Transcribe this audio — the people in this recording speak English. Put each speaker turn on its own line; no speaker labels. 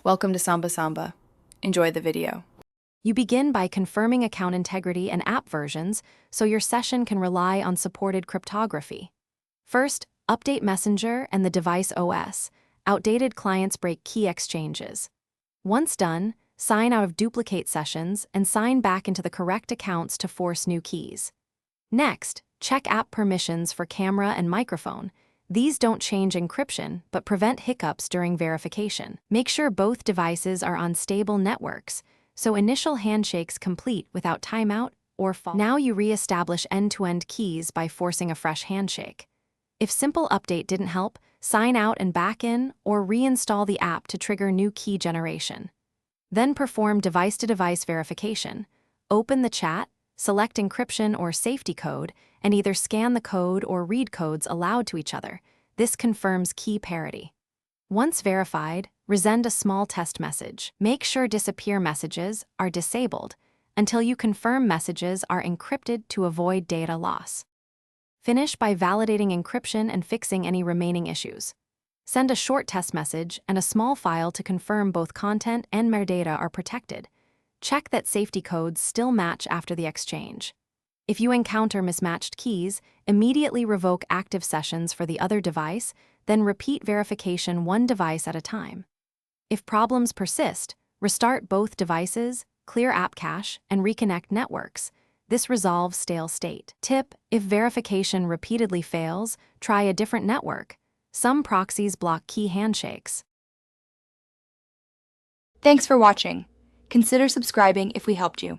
Welcome to Samba Samba. Enjoy the video.
You begin by confirming account integrity and app versions so your session can rely on supported cryptography. First, update Messenger and the device OS. Outdated clients break key exchanges. Once done, sign out of duplicate sessions and sign back into the correct accounts to force new keys. Next, check app permissions for camera and microphone. These don't change encryption, but prevent hiccups during verification. Make sure both devices are on stable networks, so initial handshakes complete without timeout or fault. Now you re-establish end-to-end keys by forcing a fresh handshake. If simple update didn't help, sign out and back in or reinstall the app to trigger new key generation. Then perform device-to-device verification. Open the chat, select encryption or safety code, and either scan the code or read codes allowed to each other. This confirms key parity. Once verified, resend a small test message. Make sure disappear messages are disabled until you confirm messages are encrypted to avoid data loss. Finish by validating encryption and fixing any remaining issues. Send a short test message and a small file to confirm both content and metadata are protected. Check that safety codes still match after the exchange. If you encounter mismatched keys, immediately revoke active sessions for the other device, then repeat verification one device at a time. If problems persist, restart both devices, clear app cache, and reconnect networks. This resolves stale state. Tip: if verification repeatedly fails, try a different network. Some proxies block key handshakes.
Thanks for watching. Consider subscribing if we helped you.